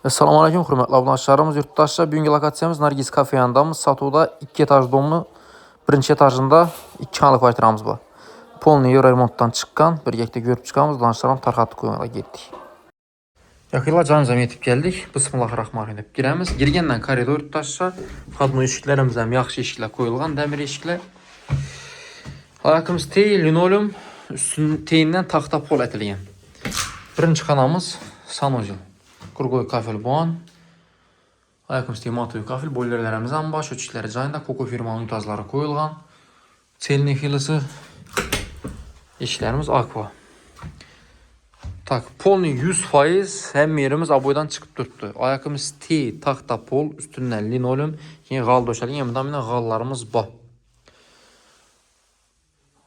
Assalamu alaikum hörmətli abunəçilərimiz, yurttaşlar. Bugünkü lokasiyamız Nargis kafe yanındamız. Satuda 2 etaj domlu, birinci etajında 2 xanalı kvartiramız var. Polni euro remontdan çıxqan, bir yekdə görüb çıxamız, danışıram, tarxatı qoyuna getdik. Yaxıyla canımıza yetib gəldik. Bismillahirrahmanirrahim. Girəmiz. Girgəndən koridor yurttaşlar. Xadmo eşiklərimiz həm yaxşı eşiklər qoyulğan, dəmir eşiklər. Ayakımız tey, linoleum, teyindən taxta pol ətiliyən. Birinci xanamız sanojil. Kurgoy kafel boğan. Ayakımız tematoyu kafel. Boilerlərimiz amba. Şöçükləri cayında. Koko firmanın unitazları koyulğan. Çelini xilisi. İşlərimiz aqua. Tak, polni 100%. Hem yerimiz aboydan çıxıb durdu. Ayakımız T, taxta pol. Üstündən linoleum. Yine qal döşəli. Yemdən qallarımız ba.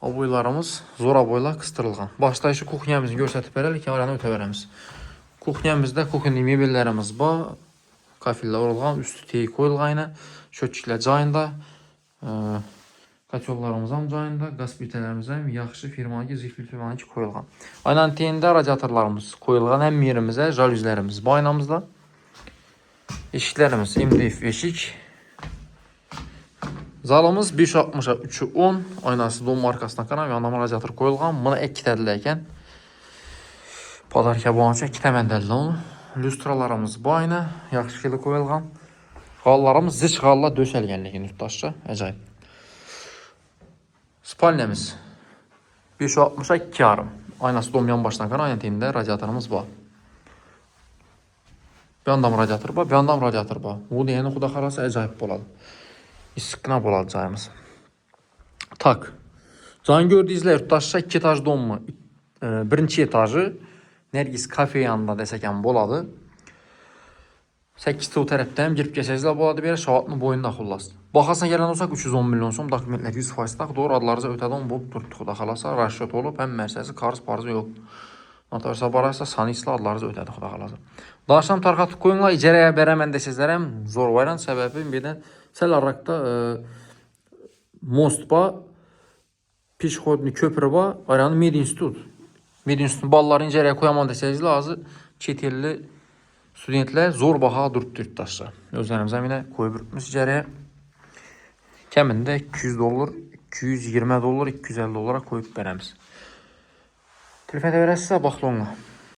Aboylarımız zor aboyla qıstırılğan. Başlayışı kuxnyamızı görsətib verəlik ki, aranı ötə verəmiz. Kuxnyamızda kuxnyamızda mebellərimiz var. Kafillər olğan, üstü teyi qoyulğan, şöçüklər cayında, katyollarımız ham cayında, qaz plitələrimiz ham yaxşı firmanı zifil firmanı qoyulğan. Aynan teyində radiatorlarımız qoyulğan, həm yerimizə, jalüzlərimiz bu aynamızda. Eşiklərimiz MDF eşik. Zalımız 560'a 3'ü 10, aynası dom markasına qaran, yandan radiator qoyulğan. Buna ek kitədiləyən padarka boğanca 2 təməndəldə onu. Lüstralarımız bu aynı, yaxşı xili qoyulğan. Qallarımız zıç qalla döşəlgənliyin yurttaşca, əcayib. Spalnemiz 560'a 2 yarım. Aynası dom yan başına qaran, aynı teyində radiatorumuz var. Bir yandan radiator var, bir yandan radiator var. Bu deyəni xuda xarası əcayib boladı. İstiqna boladı cayımız. Tak. Can gördüyüzlər yurttaşca 2 etaj dommu. Birinci etajı Nergis kafe yanında desəkən boladı. 8 o tərəfdən girib keçəcəklər boladı bir şahatlı boyunda xullas. Baxasına gələn olsaq 310 milyon som dokumentlər 100% tak doğru adlarınıza ötədən bu durduq da xalasa raşot olub həm mərsəsi qarız parzı yox. Notarsa barasa sanisla adlarınıza ötədi xuda xalasa. Daşam tarxatı qoyunla icərəyə bərəmən desəzlərəm zor vayran səbəbi birdən Selarakda most ba pişxodni köprü ba ayranı med institut. Med institutun ballarını icərəyə qoyaman desəzlər azı çetelli studentlər zor baha durdu yurttaşlar. Özlərimizə minə qoyub ürtmüş icərəyə. Kəmində $200, $220, $250 qoyub verəmiz. Telefon verəsizsə baxlı onunla.